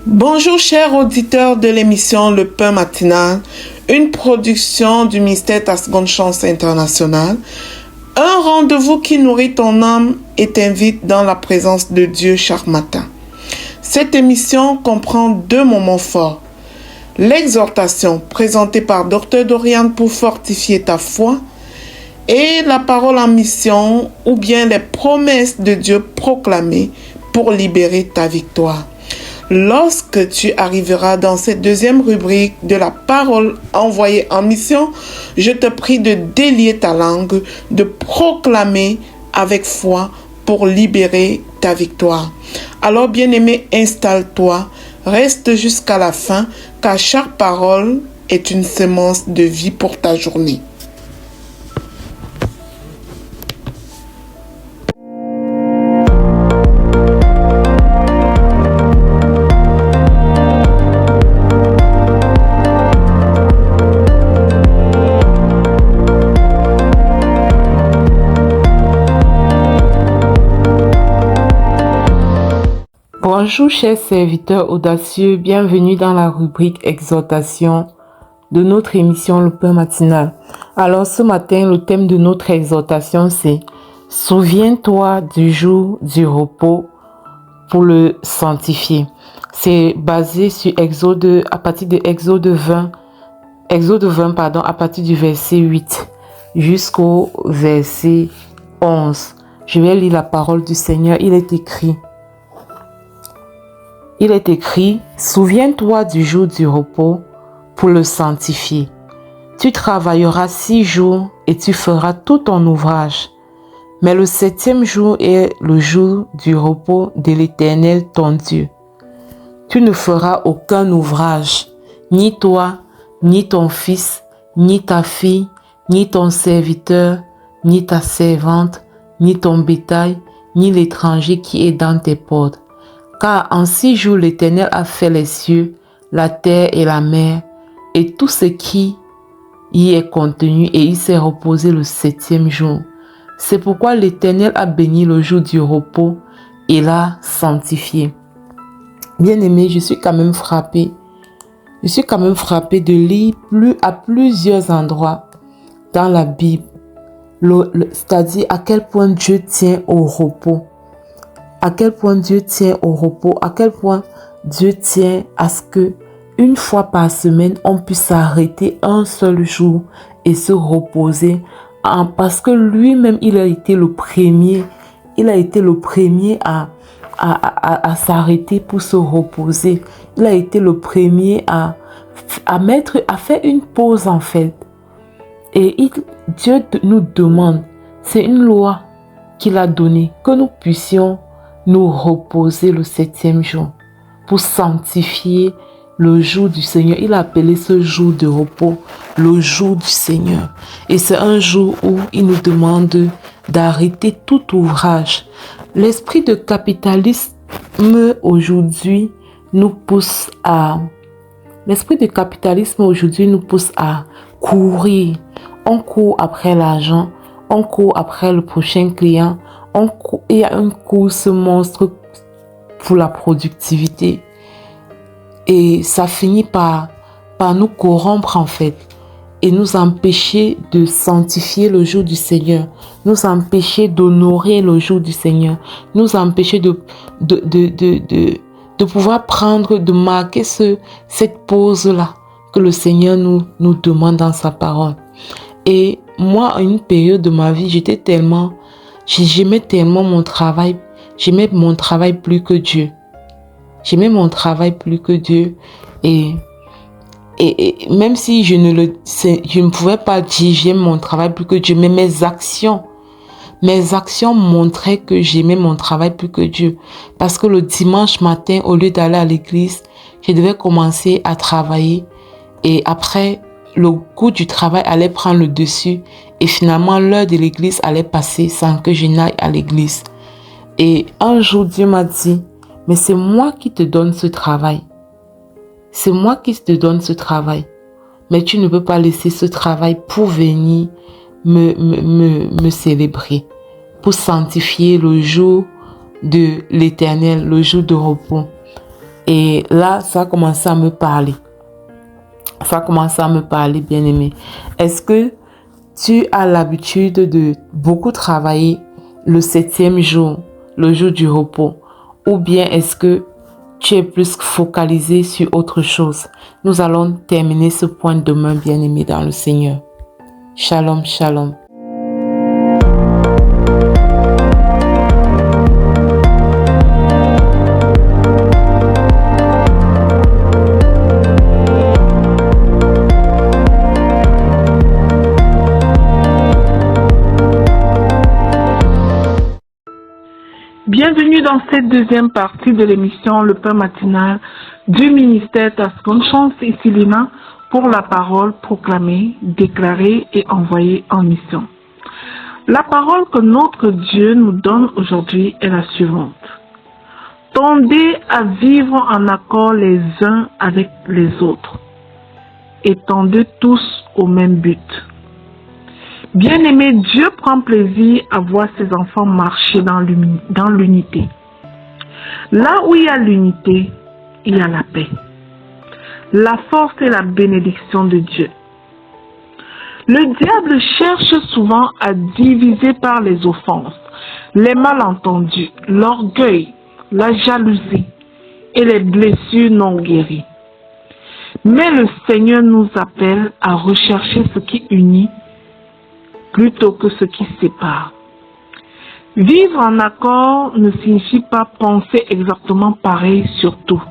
Bonjour chers auditeurs de l'émission Le Pain Matinal, une production du ministère Ta Seconde Chance International, un rendez-vous qui nourrit ton âme et t'invite dans la présence de Dieu chaque matin. Cette émission comprend deux moments forts. L'exhortation présentée par Dr Dorian pour fortifier ta foi et la parole en mission ou bien les promesses de Dieu proclamées pour libérer ta victoire. Lorsque tu arriveras dans cette deuxième rubrique de la parole envoyée en mission, je te prie de délier ta langue, de proclamer avec foi pour libérer ta victoire. Alors, bien-aimé, installe-toi, reste jusqu'à la fin, car chaque parole est une semence de vie pour ta journée. Bonjour chers serviteurs audacieux, bienvenue dans la rubrique exhortation de notre émission Le Pain Matinal. Alors ce matin, le thème de notre exhortation c'est « Souviens-toi du jour du repos pour le sanctifier ». C'est basé sur Exode, à partir de Exode 20, à partir du verset 8 jusqu'au verset 11. Je vais lire la parole du Seigneur, il est écrit « Souviens-toi du jour du repos pour le sanctifier. Tu travailleras 6 jours et tu feras tout ton ouvrage. Mais le 7e jour est le jour du repos de l'Éternel ton Dieu. Tu ne feras aucun ouvrage, ni toi, ni ton fils, ni ta fille, ni ton serviteur, ni ta servante, ni ton bétail, ni l'étranger qui est dans tes portes. Car en 6 jours l'Éternel a fait les cieux, la terre et la mer, et tout ce qui y est contenu, et il s'est reposé le 7e jour. C'est pourquoi l'Éternel a béni le jour du repos et l'a sanctifié. » Bien-aimé, je suis quand même frappé. De lire à plusieurs endroits dans la Bible, c'est-à-dire à quel point Dieu tient au repos. À quel point Dieu tient au repos, à quel point Dieu tient à ce que une fois par semaine, on puisse s'arrêter un seul jour et se reposer. Parce que lui-même, il a été le premier. Il a été le premier à s'arrêter pour se reposer. Il a été le premier à faire une pause en fait. Et Dieu nous demande, c'est une loi qu'il a donnée, que nous puissions nous reposer le 7e jour pour sanctifier le jour du Seigneur. Il a appelé ce jour de repos le jour du Seigneur. Et c'est un jour où il nous demande d'arrêter tout ouvrage. L'esprit de capitalisme aujourd'hui nous pousse à courir. On court après l'argent, on court après le prochain client. Il y a une course monstre pour la productivité. Et ça finit par nous corrompre en fait. Et nous empêcher de sanctifier le jour du Seigneur. Nous empêcher d'honorer le jour du Seigneur. Nous empêcher de pouvoir de marquer cette pause-là que le Seigneur nous demande dans sa parole. Et moi, à une période de ma vie, j'aimais tellement mon travail. J'aimais mon travail plus que Dieu. Et même si je ne pouvais pas dire j'aime mon travail plus que Dieu, mais mes actions montraient que j'aimais mon travail plus que Dieu. Parce que le dimanche matin, au lieu d'aller à l'église, je devais commencer à travailler. Et après, le goût du travail allait prendre le dessus. Et finalement, l'heure de l'église allait passer sans que je n'aille à l'église. Et un jour, Dieu m'a dit, mais c'est moi qui te donne ce travail. Mais tu ne peux pas laisser ce travail pour venir me célébrer, pour sanctifier le jour de l'Éternel, le jour de repos. Et là, ça a commencé à me parler. Ça a commencé à me parler, bien-aimé. Est-ce que tu as l'habitude de beaucoup travailler le 7e jour, le jour du repos? Ou bien est-ce que tu es plus focalisé sur autre chose? Nous allons terminer ce point demain, bien-aimé dans le Seigneur. Shalom, shalom. Bienvenue dans cette deuxième partie de l'émission Le Pain matinal du ministère Tascon Chance et Silina pour la parole proclamée, déclarée et envoyée en mission. La parole que notre Dieu nous donne aujourd'hui est la suivante. Tendez à vivre en accord les uns avec les autres et tendez tous au même but. Bien-aimé, Dieu prend plaisir à voir ses enfants marcher dans l'unité. Là où il y a l'unité, il y a la paix, la force et la bénédiction de Dieu. Le diable cherche souvent à diviser par les offenses, les malentendus, l'orgueil, la jalousie et les blessures non guéries. Mais le Seigneur nous appelle à rechercher ce qui unit plutôt que ce qui sépare. Vivre en accord ne signifie pas penser exactement pareil sur tout.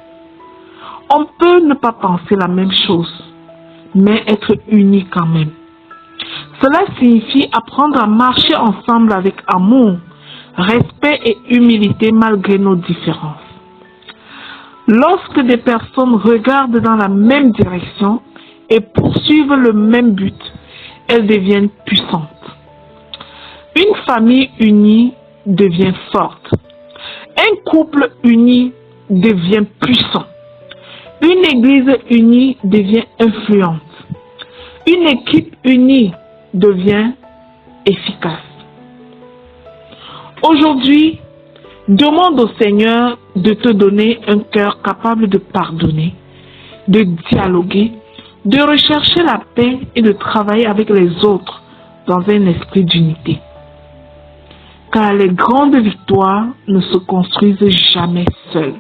On peut ne pas penser la même chose, mais être unis quand même. Cela signifie apprendre à marcher ensemble avec amour, respect et humilité malgré nos différences. Lorsque des personnes regardent dans la même direction et poursuivent le même but, elles deviennent puissantes. Une famille unie devient forte. Un couple uni devient puissant. Une église unie devient influente. Une équipe unie devient efficace. Aujourd'hui, demande au Seigneur de te donner un cœur capable de pardonner, de dialoguer, de rechercher la paix et de travailler avec les autres dans un esprit d'unité. Car les grandes victoires ne se construisent jamais seules.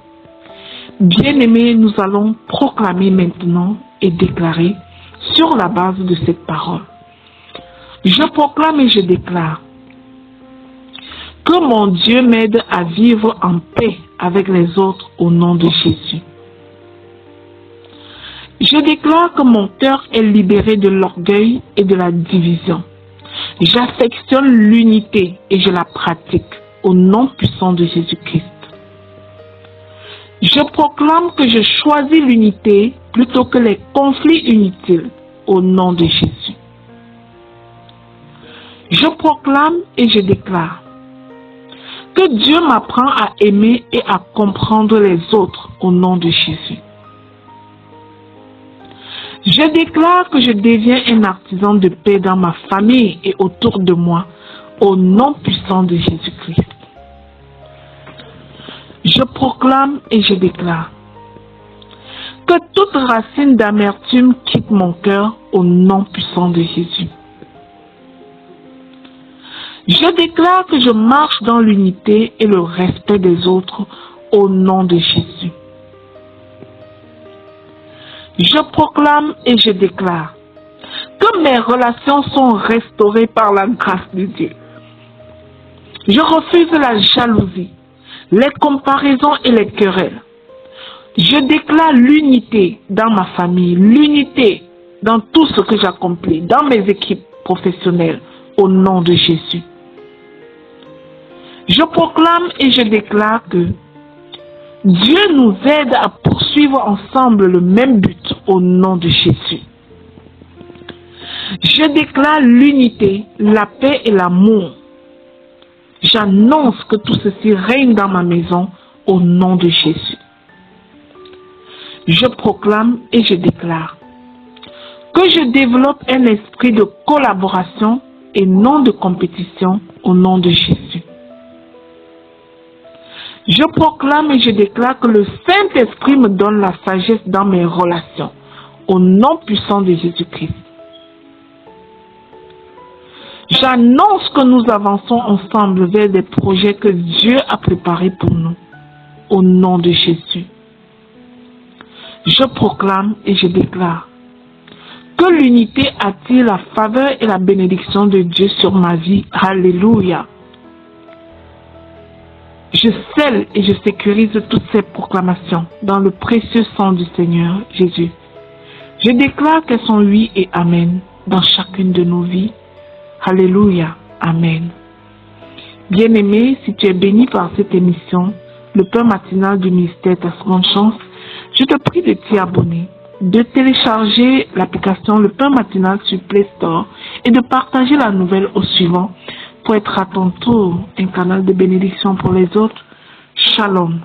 Bien-aimés, nous allons proclamer maintenant et déclarer sur la base de cette parole. Je proclame et je déclare que mon Dieu m'aide à vivre en paix avec les autres au nom de Jésus. Je déclare que mon cœur est libéré de l'orgueil et de la division. J'affectionne l'unité et je la pratique au nom puissant de Jésus-Christ. Je proclame que je choisis l'unité plutôt que les conflits inutiles au nom de Jésus. Je proclame et je déclare que Dieu m'apprend à aimer et à comprendre les autres au nom de Jésus. Je déclare que je deviens un artisan de paix dans ma famille et autour de moi, au nom puissant de Jésus-Christ. Je proclame et je déclare que toute racine d'amertume quitte mon cœur au nom puissant de Jésus. Je déclare que je marche dans l'unité et le respect des autres au nom de Jésus. Je proclame et je déclare que mes relations sont restaurées par la grâce de Dieu. Je refuse la jalousie, les comparaisons et les querelles. Je déclare l'unité dans ma famille, l'unité dans tout ce que j'accomplis, dans mes équipes professionnelles, au nom de Jésus. Je proclame et je déclare que Dieu nous aide à poursuivre ensemble le même but au nom de Jésus. Je déclare l'unité, la paix et l'amour. J'annonce que tout ceci règne dans ma maison au nom de Jésus. Je proclame et je déclare que je développe un esprit de collaboration et non de compétition au nom de Jésus. Je proclame et je déclare que le Saint-Esprit me donne la sagesse dans mes relations. Au nom puissant de Jésus-Christ. J'annonce que nous avançons ensemble vers des projets que Dieu a préparés pour nous. Au nom de Jésus. Je proclame et je déclare que l'unité attire la faveur et la bénédiction de Dieu sur ma vie. Alléluia. Je scelle et je sécurise toutes ces proclamations dans le précieux sang du Seigneur Jésus. Je déclare qu'elles sont oui et amen dans chacune de nos vies. Alléluia. Amen. Bien-aimé, si tu es béni par cette émission, le pain matinal du ministère Ta Seconde Chance, je te prie de t'y abonner, de télécharger l'application Le Pain Matinal sur Play Store et de partager la nouvelle au suivant pour être à ton tour un canal de bénédiction pour les autres. Shalom.